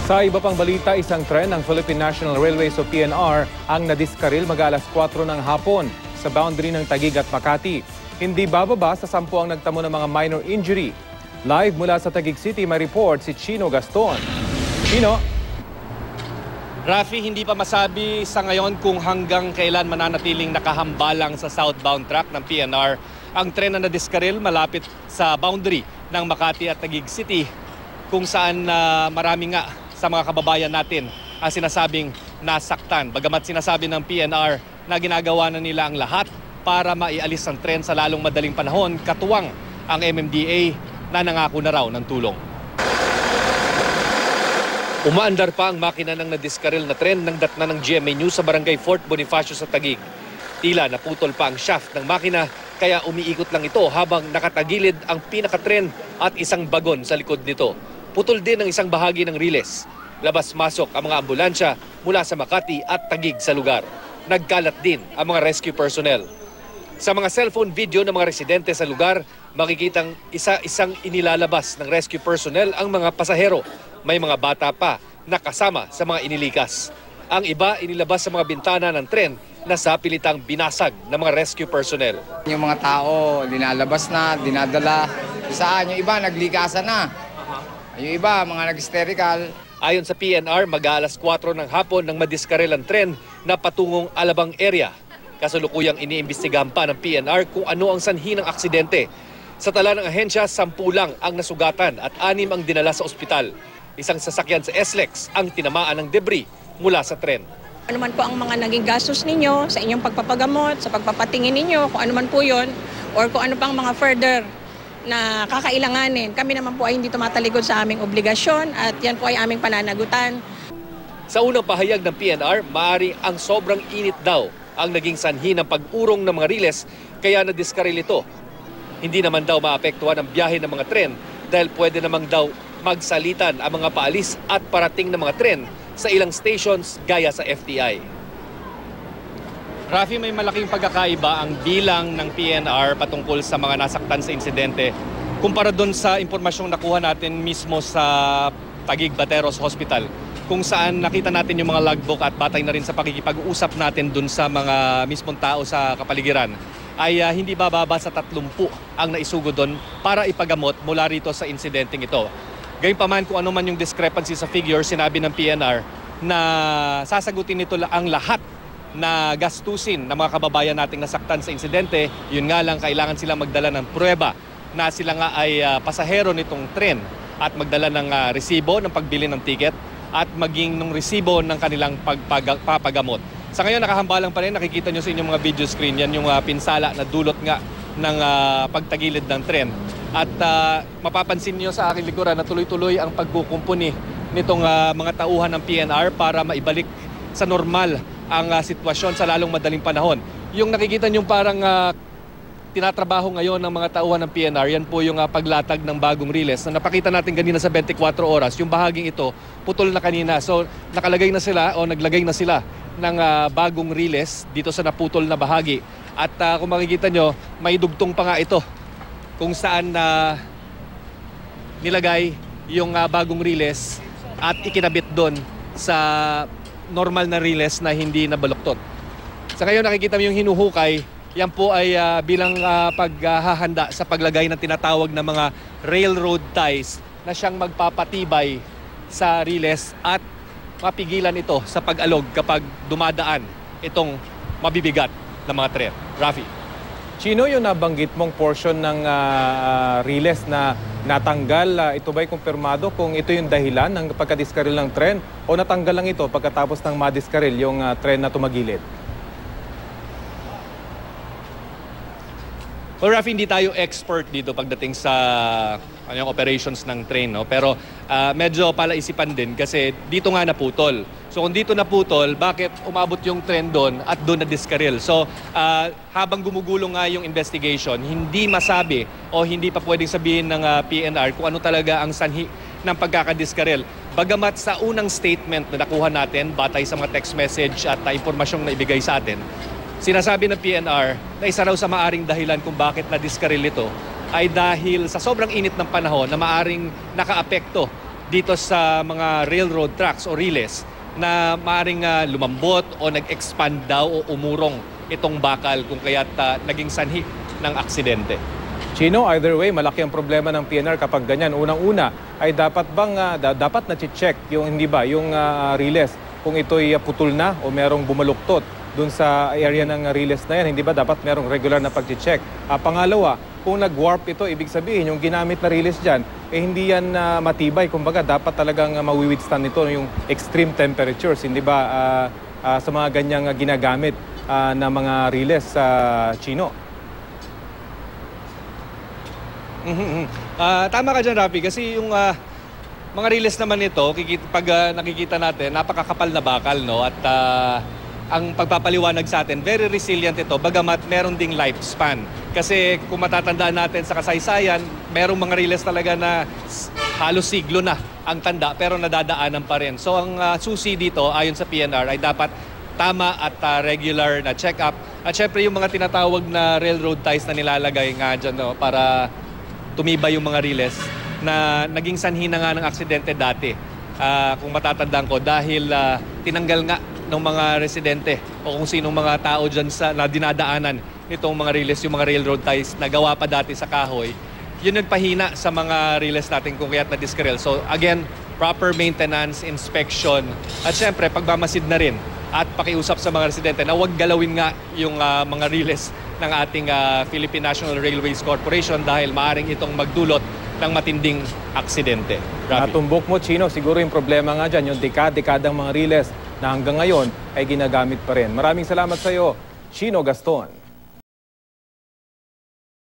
Sa iba pang balita, isang tren ng Philippine National Railways o PNR ang nadiskaril mag-alas 4 ng hapon sa boundary ng Taguig at Makati. Hindi bababa sa 10 ang nagtamo ng mga minor injury. Live mula sa Taguig City, may report si Chino Gaston. Chino? Rafi, hindi pa masabi sa ngayon kung hanggang kailan mananatiling nakahambalang sa southbound track ng PNR ang tren na nadiskaril malapit sa boundary ng Makati at Taguig City, kung saan marami nga sa mga kababayan natin ang sinasabing nasaktan. Bagamat sinasabi ng PNR na ginagawa na nila ang lahat para maialis ang tren sa lalong madaling panahon, katuwang ang MMDA na nangako na raw ng tulong. Umaandar pa ang makina ng nadiskaril na tren ng datna ng GMA News sa barangay Fort Bonifacio sa Taguig. Tila naputol pa ang shaft ng makina kaya umiikot lang ito habang nakatagilid ang pinakatren at isang bagon sa likod nito. Putol din ang isang bahagi ng riles. Labas-masok ang mga ambulansya mula sa Makati at Taguig sa lugar. Nagkalat din ang mga rescue personnel. Sa mga cellphone video ng mga residente sa lugar, makikitang isa-isang inilalabas ng rescue personnel ang mga pasahero. May mga bata pa na kasama sa mga inilikas. Ang iba inilabas sa mga bintana ng tren na sapilitang binasag ng mga rescue personnel. Yung mga tao, dinalabas na, dinadala. Saan? Yung iba, naglikasan na. Yung iba, mga nag-hysterical. Ayon sa PNR, mag-aalas 4 ng hapon nang madiskaril ang tren na patungong Alabang area. Kasalukuyang iniimbestigahan pa ng PNR kung ano ang sanhi ng aksidente. Sa tala ng ahensya, 10 lang ang nasugatan at 6 ang dinala sa ospital. Isang sasakyan sa SLEX ang tinamaan ng debris mula sa tren. Ano man po ang mga naging gastos ninyo sa inyong pagpapagamot, sa pagpapatingin ninyo, kung ano man po yun, or kung ano pang mga further na kakailanganin. Kami naman po ay hindi tumatalikod sa aming obligasyon at yan po ay aming pananagutan. Sa unang pahayag ng PNR, maaring ang sobrang init daw ang naging sanhi ng pag-urong ng mga riles kaya nadiskaril ito. Hindi naman daw maapektuhan ang biyahe ng mga tren dahil pwede namang daw magsalitan ang mga paalis at parating ng mga tren sa ilang stations gaya sa FTI. Rafi, may malaking pagkakaiba ang bilang ng PNR patungkol sa mga nasaktan sa insidente kumpara doon sa impormasyong nakuha natin mismo sa Taguig Bateros Hospital, kung saan nakita natin yung mga logbook at batay na rin sa pakikipag-usap natin doon sa mga mismong tao sa kapaligiran, ay hindi bababa sa 30 ang naisugo doon para ipagamot mula rito sa insidenteng ito. Gayunpaman, kung ano man yung discrepancy sa figure, sinabi ng PNR na sasagutin nito ang lahat na gastusin ng mga kababayan nating nasaktan sa insidente. Yun nga lang, kailangan silang magdala ng pruweba na sila nga ay pasahero nitong tren at magdala ng resibo ng pagbili ng ticket at maging ng resibo ng kanilang pagpapagamot. Sa ngayon, nakahambalang pa rin. Nakikita nyo sa inyong mga video screen, yan yung pinsala na dulot nga ng pagtagilid ng tren. At mapapansin nyo sa aking likuran na tuloy-tuloy ang pagkukumpuni nitong mga tauhan ng PNR para maibalik sa normal ang sitwasyon sa lalong madaling panahon. Yung nakikita nyo parang tinatrabaho ngayon ng mga tauhan ng PNR, yan po yung paglatag ng bagong riles na napakita natin kanina sa 24 oras. Yung bahaging ito, putol na kanina. So nakalagay na sila o naglagay na sila ng bagong riles dito sa naputol na bahagi. At kung makikita nyo, may dugtong pa nga ito kung saan nilagay yung bagong riles at ikinabit doon sa normal na riles na hindi nabaluktot. Sa ngayon nakikita mo yung hinuhukay, yan po ay bilang paghahanda sa paglagay ng tinatawag na mga railroad ties na siyang magpapatibay sa riles at mapigilan ito sa pag-alog kapag dumadaan itong mabibigat na mga tren. Rafi. Chino, yung nabanggit mong portion ng riles na natanggal, ito ba'y kumpirmado kung ito yung dahilan ng pagkadiskaril ng tren o natanggal lang ito pagkatapos ng madiskaril yung tren na tumagilid? Well, Rafi, hindi tayo expert dito pagdating sa operations ng train, no? Pero medyo palaisipan din kasi dito nga naputol. So kung dito naputol, bakit umabot yung tren doon at doon na-diskaril? So habang gumugulong nga yung investigation, hindi masabi o hindi pa pwedeng sabihin ng PNR kung ano talaga ang sanhi ng pagkakadiskaril. Bagamat sa unang statement na nakuha natin, batay sa mga text message at impormasyong na ibigay sa atin, sinasabi ng PNR na isa raw sa maaring dahilan kung bakit na-diskaril ito ay dahil sa sobrang init ng panahon na maaring nakaapekto dito sa mga railroad tracks o riles na maaring lumambot o nag-expand daw o umurong itong bakal kung kaya't naging sanhi ng aksidente. Chino, either way, malaki ang problema ng PNR kapag ganyan. Unang-una ay dapat dapat na-check yung hindi ba yung riles kung ito'y putol na o merong bumaluktot dun sa area ng riles na yan, hindi ba dapat merong regular na pag-check? Pangalawa, kung nag-warp ito, ibig sabihin yung ginamit na riles dyan, hindi yan matibay. Kumbaga, dapat talagang mawi-withstand nito yung extreme temperatures, hindi ba sa mga ganyang ginagamit na mga riles sa Chino? Tama ka dyan, Rafi, kasi yung mga riles naman ito, pag nakikita natin, napakakapal na bakal, no? At ang pagpapaliwanag sa atin, very resilient ito, bagamat meron ding lifespan. Kasi kung matatandaan natin sa kasaysayan, merong mga riles talaga na halos siglo na ang tanda, pero nadadaanan pa rin. So ang susi dito, ayon sa PNR, ay dapat tama at regular na check-up. At syempre yung mga tinatawag na railroad ties na nilalagay nga dyan, no, para tumibay yung mga riles na naging sanhi na nga ng aksidente dati. Kung matatandaan ko, dahil tinanggal nga ng mga residente o kung sinong mga tao dyan na dinadaanan nitong mga riles, yung mga railroad ties na gawa pa dati sa kahoy, yun nagpahina sa mga riles natin kung kaya't na-discarrel. So again, proper maintenance, inspection, at syempre pagmamasid na rin at pakiusap sa mga residente na huwag galawin nga yung mga riles ng ating Philippine National Railways Corporation dahil maaring itong magdulot ng matinding aksidente. Natumbok mo, Chino, siguro yung problema nga dyan, yung dekadang mga riles na hanggang ngayon ay ginagamit pa rin. Maraming salamat sa iyo, Chino Gaston.